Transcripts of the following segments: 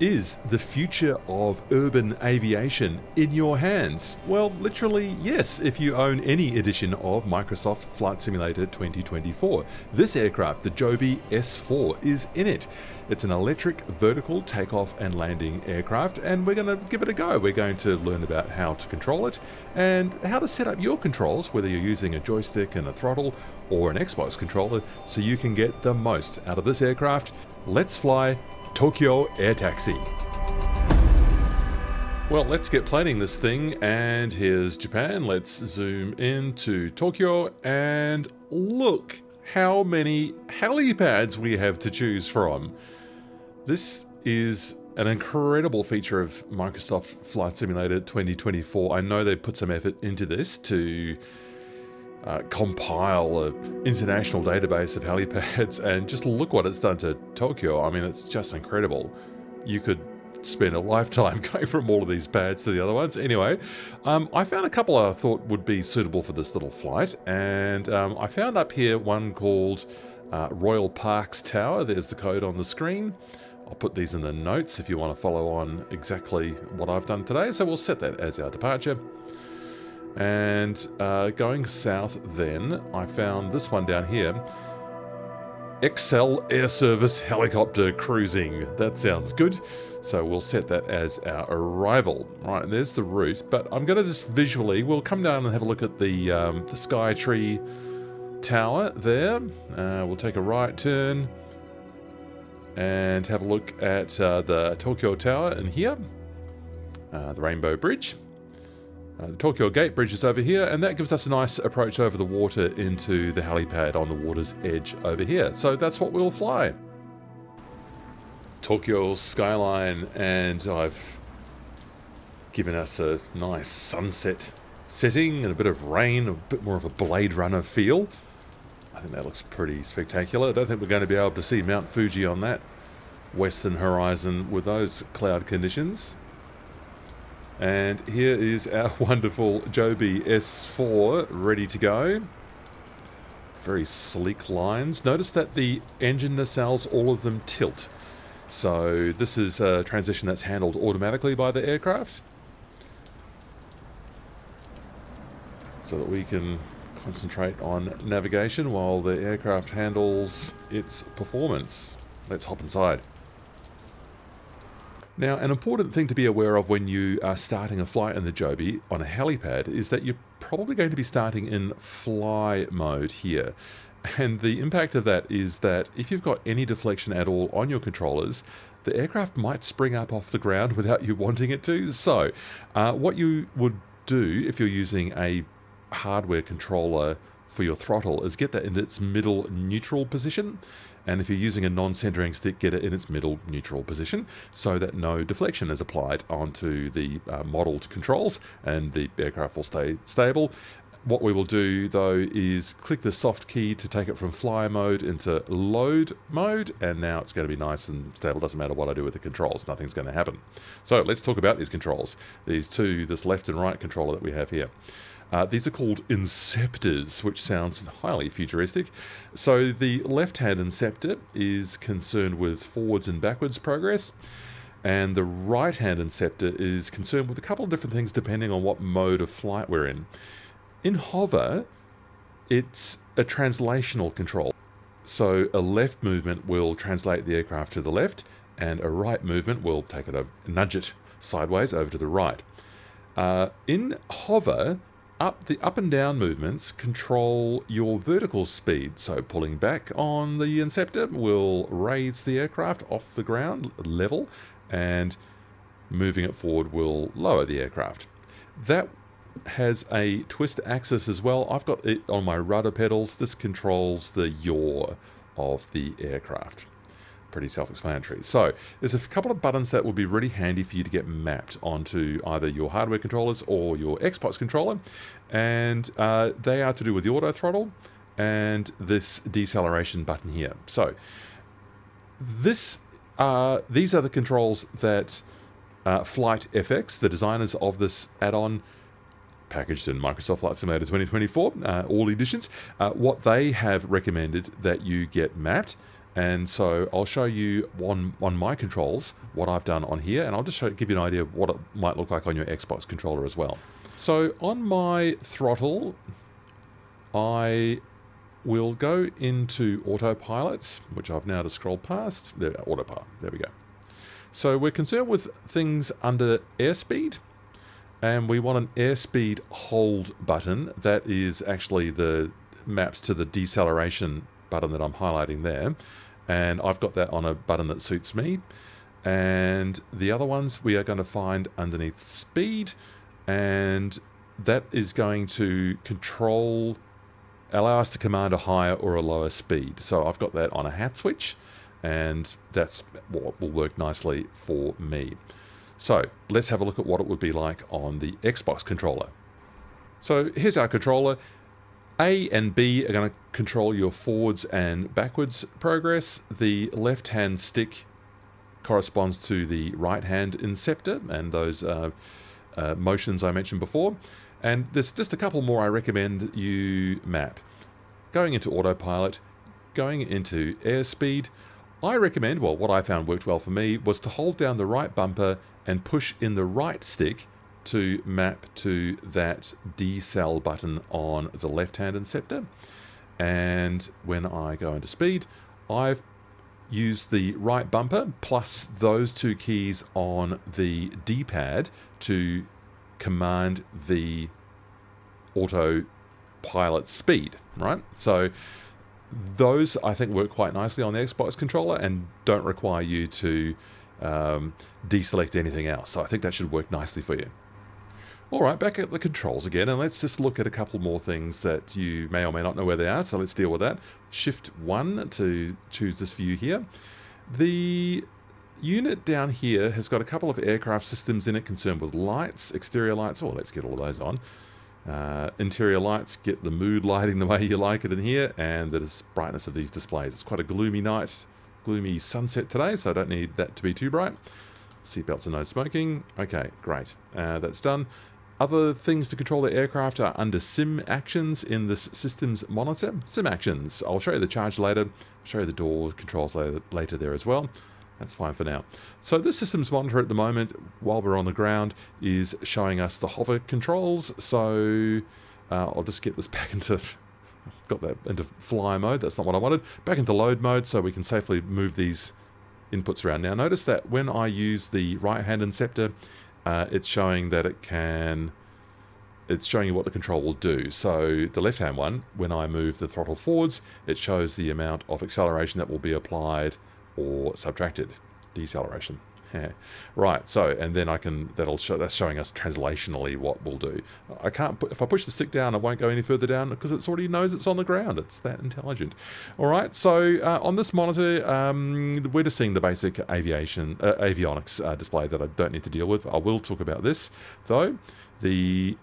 Is the future of urban aviation in your hands? Well, literally, yes, if you own any edition of Microsoft Flight Simulator 2024. This aircraft, the Joby S4, is in it. It's an electric vertical takeoff and landing aircraft, and we're going to give it a go. We're going to learn about how to control it and how to set up your controls, whether you're using a joystick and a throttle or an Xbox controller, so you can get the most out of this aircraft. Let's fly Tokyo Air Taxi. Well, let's get planing this thing, and here's Japan. Let's zoom into Tokyo and look how many helipads we have to choose from. This is an incredible feature of Microsoft Flight Simulator 2024. I know they put some effort into this to compile an international database of helipads, and just look what it's done to Tokyo. I mean, it's just incredible. You could spend a lifetime going from all of these pads to the other ones. Anyway, I found a couple I thought would be suitable for this little flight, and I found up here one called Royal Parks Tower. There's the code on the screen. I'll put these in the notes if you want to follow on exactly what I've done today. So we'll set that as our departure. And going south then, I found this one down here. Decel Air Service Helicopter Cruising. That sounds good. So we'll set that as our arrival. Right, and there's the route. But I'm going to just visually, we'll come down and have a look at the Skytree Tower there. We'll take a right turn and have a look at the Tokyo Tower in here. The Rainbow Bridge. The Tokyo Gate Bridge is over here, and that gives us a nice approach over the water into the helipad on the water's edge over here. So that's what we'll fly. Tokyo skyline, and I've given us a nice sunset setting and a bit of rain, a bit more of a Blade Runner feel. I think that looks pretty spectacular. I don't think we're going to be able to see Mount Fuji on that western horizon with those cloud conditions. And here is our wonderful Joby S4 ready to go. Very sleek lines. Notice that the engine nacelles, all of them tilt. So this is a transition that's handled automatically by the aircraft, so that we can concentrate on navigation while the aircraft handles its performance. Let's hop inside. Now, an important thing to be aware of when you are starting a flight in the Joby on a helipad is that you're probably going to be starting in fly mode here. And the impact of that is that if you've got any deflection at all on your controllers, the aircraft might spring up off the ground without you wanting it to. So, what you would do if you're using a hardware controller for your throttle is get that in its middle neutral position. And if you're using a non-centering stick, get it in its middle neutral position so that no deflection is applied onto the modeled controls and the aircraft will stay stable. What we will do though is click the soft key to take it from fly mode into load mode, and now it's going to be nice and stable. Doesn't matter what I do with the controls, nothing's going to happen. So let's talk about these controls. These two, this left and right controller that we have here. These are called inceptors, which sounds highly futuristic. So the left-hand inceptor is concerned with forwards and backwards progress, and the right-hand inceptor is concerned with a couple of different things depending on what mode of flight we're in. In hover, it's a translational control. So a left movement will translate the aircraft to the left, and a right movement will take it over, nudge it sideways over to the right. In hover, the up and down movements control your vertical speed. So pulling back on the inceptor will raise the aircraft off the ground level, and moving it forward will lower the aircraft. That has a twist axis as well. I've got it on my rudder pedals. This controls the yaw of the aircraft. Pretty self-explanatory. So there's a couple of buttons that will be really handy for you to get mapped onto either your hardware controllers or your Xbox controller, and they are to do with the auto throttle and this deceleration button here. So these are the controls that Flight FX, the designers of this add-on, packaged in Microsoft Flight Simulator 2024, all editions, what they have recommended that you get mapped. And so I'll show you on my controls what I've done on here, and I'll just give you an idea of what it might look like on your Xbox controller as well. So on my throttle, I will go into autopilot, which I've now just scrolled past. There, autopilot, there we go. So we're concerned with things under airspeed, and we want an airspeed hold button that is actually the maps to the deceleration button that I'm highlighting there, and I've got that on a button that suits me. And the other ones we are going to find underneath speed, and that is going to allow us to command a higher or a lower speed. So I've got that on a hat switch, and that's what will work nicely for me. So let's have a look at what it would be like on the Xbox controller. So here's our controller. A and B are going to control your forwards and backwards progress. The left-hand stick corresponds to the right-hand inceptor and those motions I mentioned before. And there's just a couple more I recommend you map. Going into autopilot, going into airspeed, I recommend, well, what I found worked well for me was to hold down the right bumper and push in the right stick to map to that Decel button on the left-hand inceptor. And when I go into speed, I've used the right bumper plus those two keys on the D-pad to command the autopilot speed, right? So those I think work quite nicely on the Xbox controller and don't require you to deselect anything else. So I think that should work nicely for you. All right, back at the controls again, and let's just look at a couple more things that you may or may not know where they are, so let's deal with that. Shift 1 to choose this view here. The unit down here has got a couple of aircraft systems in it concerned with lights, exterior lights. Oh, let's get all of those on. Interior lights, get the mood lighting the way you like it in here, and the brightness of these displays. It's quite a gloomy night, gloomy sunset today, so I don't need that to be too bright. Seatbelts and no smoking. Okay, great. That's done. Other things to control the aircraft are under sim actions in this systems monitor. Sim actions. I'll show you the charge later. I'll show you the door controls later there as well. That's fine for now. So this systems monitor at the moment, while we're on the ground, is showing us the hover controls. So I'll just get this back into, got that into fly mode. That's not what I wanted. Back into load mode so we can safely move these inputs around. Now notice that when I use the right hand inceptor, it's showing that it's showing you what the control will do. So the left hand one, when I move the throttle forwards, it shows the amount of acceleration that will be applied or subtracted, deceleration. Right, so, and then that's showing us translationally what we'll do. I can't if I push the stick down, I won't go any further down because it already knows it's on the ground. It's that intelligent. All right, so on this monitor, we're just seeing the basic avionics display that I don't need to deal with. I will talk about this, though. The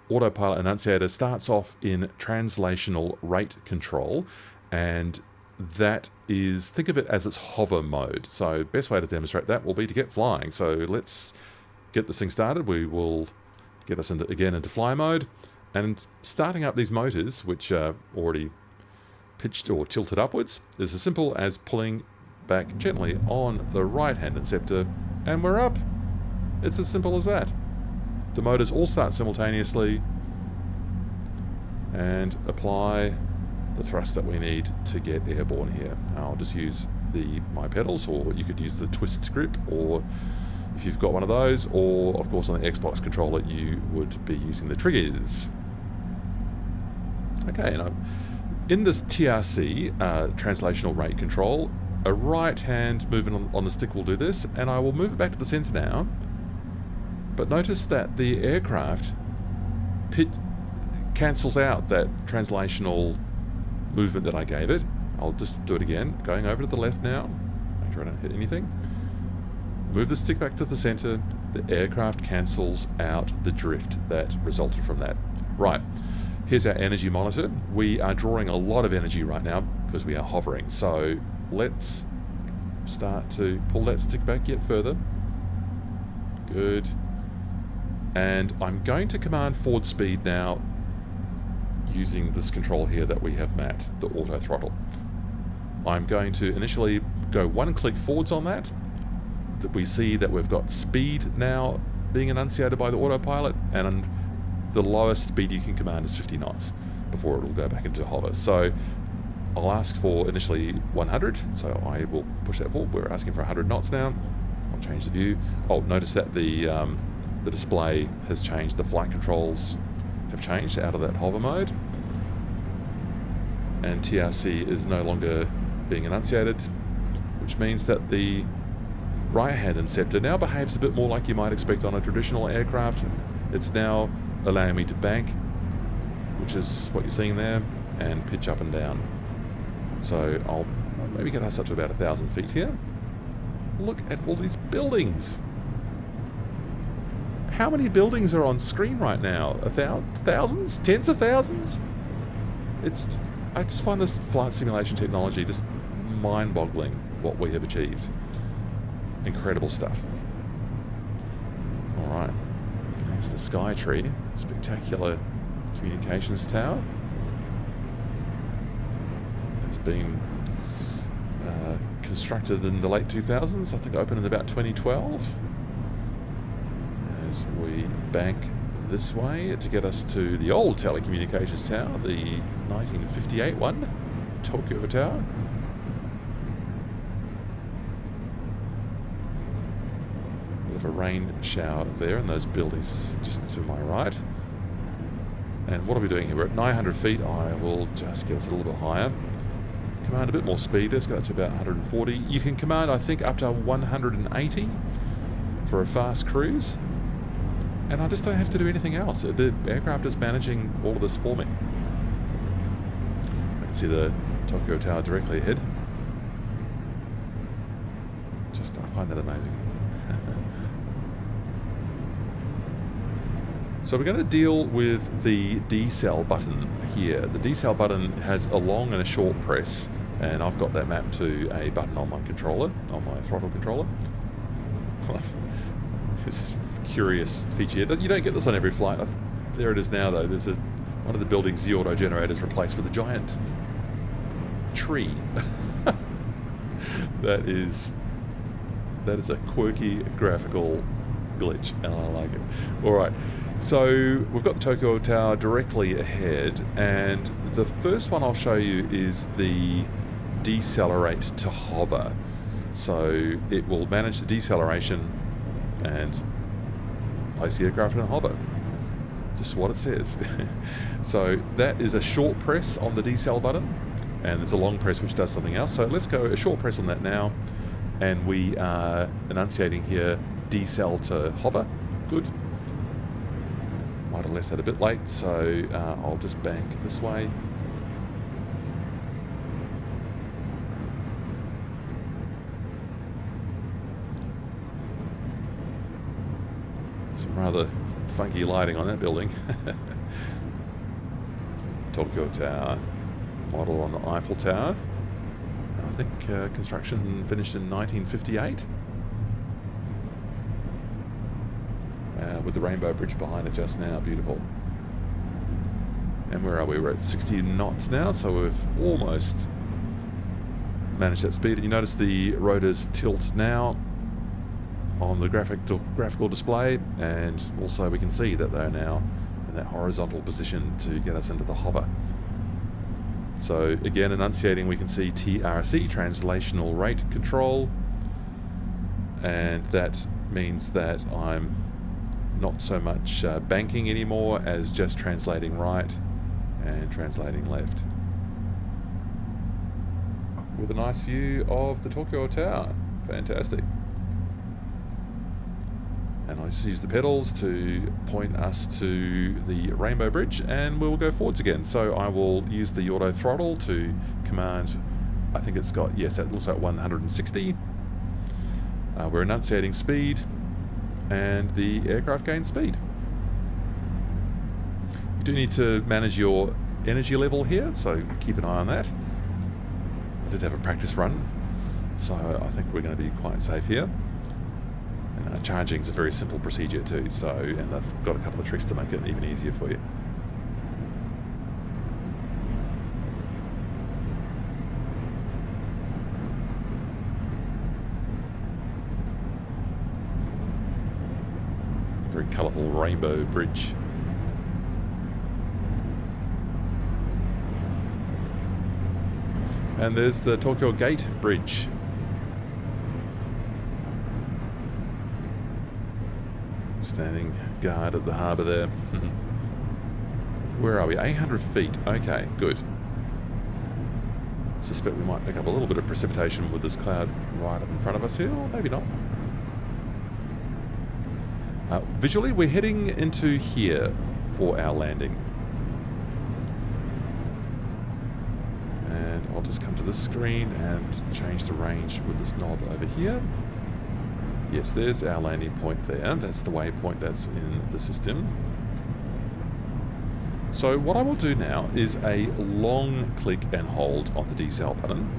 autopilot annunciator starts off in translational rate control, and that is, think of it as its hover mode. So best way to demonstrate that will be to get flying. So let's get this thing started. We will get us into fly mode, and starting up these motors, which are already pitched or tilted upwards, is as simple as pulling back gently on the right hand inceptor, and we're up. It's as simple as that. The motors all start simultaneously and apply the thrust that we need to get airborne here. I'll just use my pedals, or you could use the twist grip, or if you've got one of those, or of course on the Xbox controller you would be using the triggers. Okay, and in this TRC, translational rate control, a right hand movement on the stick will do this, and I will move it back to the center now. But notice that the aircraft cancels out that translational movement that I gave it. I'll just do it again, going over to the left now, make sure I don't hit anything. Move the stick back to the center. The aircraft cancels out the drift that resulted from that. Right, here's our energy monitor. We are drawing a lot of energy right now because we are hovering. So let's start to pull that stick back yet further. Good. And I'm going to command forward speed now using this control here that we have mapped, the auto throttle. I'm going to initially go 1 click forwards on that. We see that we've got speed now being enunciated by the autopilot, and the lowest speed you can command is 50 knots before it will go back into hover. So I'll ask for initially 100, so I will push that forward. We're asking for 100 knots now. I'll change the view. Oh, notice that the display has changed. The flight controls have changed out of that hover mode, and TRC is no longer being enunciated, which means that the right hand inceptor now behaves a bit more like you might expect on a traditional aircraft. It's now allowing me to bank, which is what you're seeing there, and pitch up and down. So I'll maybe get us up to about 1,000 feet here. Look at all these buildings. How many buildings are on screen right now? Thousands? Tens of thousands? I just find this flight simulation technology just mind-boggling, what we have achieved. Incredible stuff. Alright. There's the Sky Tree. Spectacular communications tower. It's been constructed in the late 2000s. I think opened in about 2012. As we bank this way to get us to the old telecommunications tower, the 1958 one, Tokyo Tower. Bit of a rain shower there, and those buildings just to my right. And what are we doing here? We're at 900 feet. I will just get us a little bit higher. Command a bit more speed. Let's go to about 140. You can command, I think, up to 180 for a fast cruise. And I just don't have to do anything else. The aircraft is managing all of this for me. I can see the Tokyo Tower directly ahead. I find that amazing. So we're going to deal with the Decel button here. The Decel button has a long and a short press, and I've got that mapped to a button on my controller, on my throttle controller. This is a curious feature. You don't get this on every flight. There it is now, though. There's one of the buildings, the auto generator is replaced with a giant tree. That is a quirky graphical glitch, and I like it. All right. So we've got the Tokyo Tower directly ahead, and the first one I'll show you is the decelerate to hover. So it will manage the deceleration and place the aircraft in hover. Just what it says. So that is a short press on the decel button, and there's a long press which does something else. So let's go a short press on that now, and we are enunciating here decel to hover. Good. Might have left that a bit late, so I'll just bank this way. Some rather funky lighting on that building. Tokyo Tower model on the Eiffel Tower. I think construction finished in 1958. With the Rainbow Bridge behind it just now. Beautiful. And where are we? We're at 60 knots now, so we've almost managed that speed. And you notice the rotors tilt now on the graphical display, and also we can see that they're now in that horizontal position to get us into the hover. So again, enunciating, we can see TRC, translational rate control, and that means that I'm not so much banking anymore as just translating right and translating left. With a nice view of the Tokyo Tower. Fantastic. And I'll just use the pedals to point us to the Rainbow Bridge, and we'll go forwards again. So I will use the auto throttle to command, I think it's got, yes, it looks like 160. We're enunciating speed, and the aircraft gains speed. You do need to manage your energy level here, so keep an eye on that. I did have a practice run, so I think we're going to be quite safe here. And charging is a very simple procedure too, so, and they've got a couple of tricks to make it even easier for you. Very colourful rainbow bridge. And there's the Tokyo Gate Bridge. Standing guard at the harbour there. Where are we? 800 feet. Okay, good. Suspect we might pick up a little bit of precipitation with this cloud right up in front of us here, or maybe not. Visually, we're heading into here for our landing. And I'll just come to this screen and change the range with this knob over here. Yes, there's our landing point there. That's the waypoint that's in the system. So what I will do now is a long click and hold on the decel button.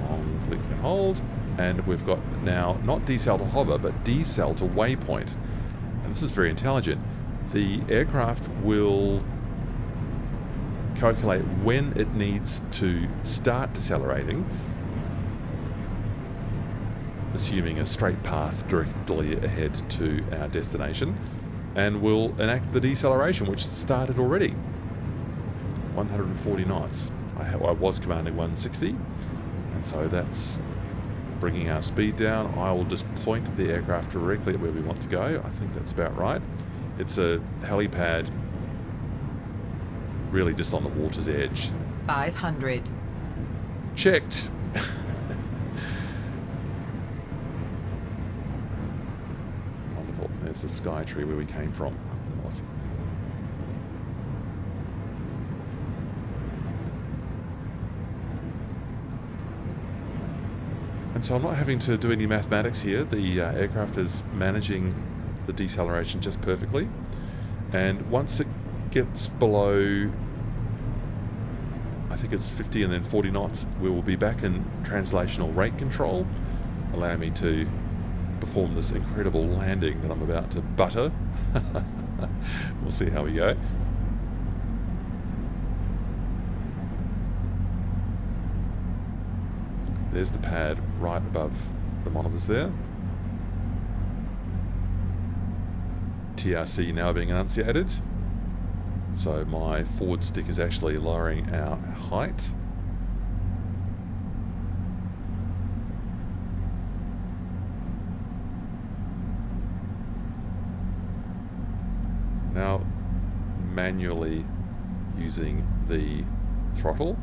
Long click and hold. And we've got now not decel to hover, but decel to waypoint. And this is very intelligent. The aircraft will calculate when it needs to start decelerating, assuming a straight path directly ahead to our destination, and will enact the deceleration, which started already. 140 knots. I was commanding 160, and so that's bringing our speed down. I will just point the aircraft directly at where we want to go. I think that's about right. It's a helipad really just on the water's edge. 500. Checked. Wonderful. There's the sky tree where we came from up north. And so I'm not having to do any mathematics here. The aircraft is managing the deceleration just perfectly. And once it gets below, I think it's 50 and then 40 knots, we will be back in translational rate control, allowing me to perform this incredible landing that I'm about to butter. We'll see how we go. There's the pad right above the monitors there. TRC now being enunciated. So my forward stick is actually lowering our height. Now manually using the throttle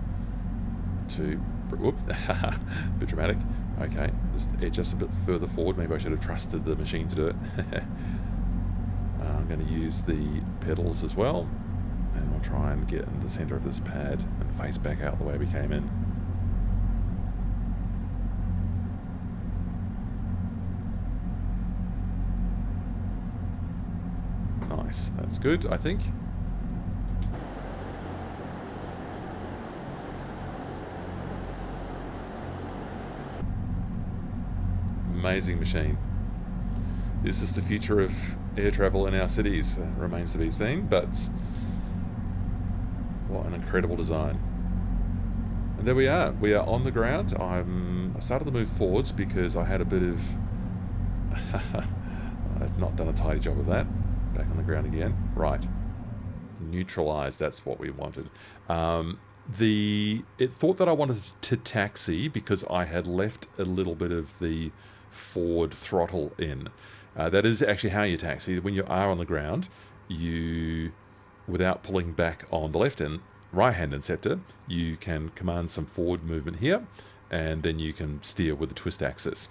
to, whoop, a bit dramatic. Okay, just edge us a bit further forward. Maybe I should have trusted the machine to do it. I'm going to use the pedals as well, and we'll try and get in the center of this pad and face back out the way we came in. Nice, that's good, I think. Amazing machine. Is this the future of air travel in our cities? Remains to be seen, but what an incredible design. And there we are. We are on the ground. I started to move forwards because I had a bit of... I've not done a tidy job of that. Back on the ground again. Right. Neutralize, that's what we wanted. It thought that I wanted to taxi because I had left a little bit of the forward throttle in. That is actually how you taxi. When you are on the ground, you, without pulling back on the left and right hand inceptor, you can command some forward movement here, and then you can steer with the twist axis.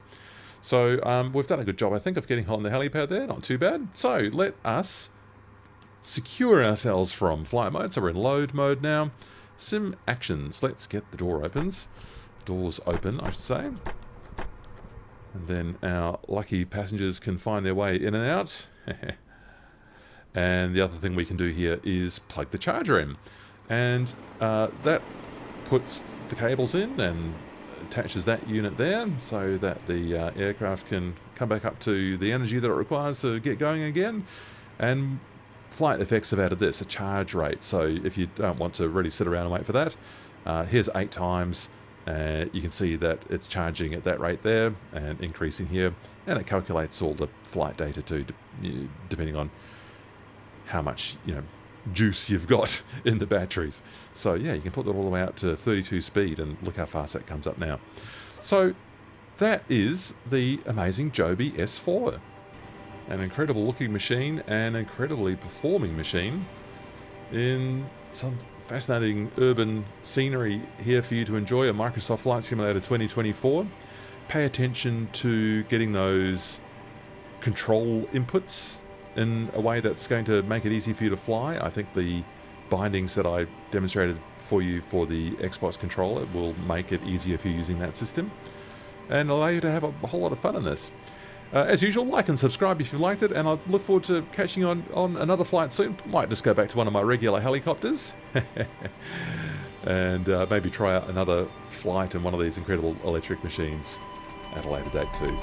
So we've done a good job, I think, of getting on the helipad there. Not too bad. So let us secure ourselves from flight mode. So we're in load mode now. Sim actions. Let's get the door opens. Doors open, I should say. And then our lucky passengers can find their way in and out. And the other thing we can do here is plug the charger in. And that puts the cables in and attaches that unit there so that the aircraft can come back up to the energy that it requires to get going again. And Flight Effects have added this, a charge rate. So if you don't want to really sit around and wait for that, here's 8 times You can see that it's charging at that rate there and increasing here, and it calculates all the flight data too, depending on how much juice you've got in the batteries. So yeah, you can put that all the way out to 32 speed, and look how fast that comes up now. So that is the amazing Joby S4. An incredible looking machine, an incredibly performing machine, in some fascinating urban scenery here for you to enjoy. A Microsoft Flight Simulator 2024. Pay attention to getting those control inputs in a way that's going to make it easy for you to fly. I think the bindings that I demonstrated for you for the Xbox controller will make it easier for you using that system and allow you to have a whole lot of fun in this. As usual, like and subscribe if you liked it, and I look forward to catching you on another flight soon. Might just go back to one of my regular helicopters and maybe try out another flight in one of these incredible electric machines at a later date too.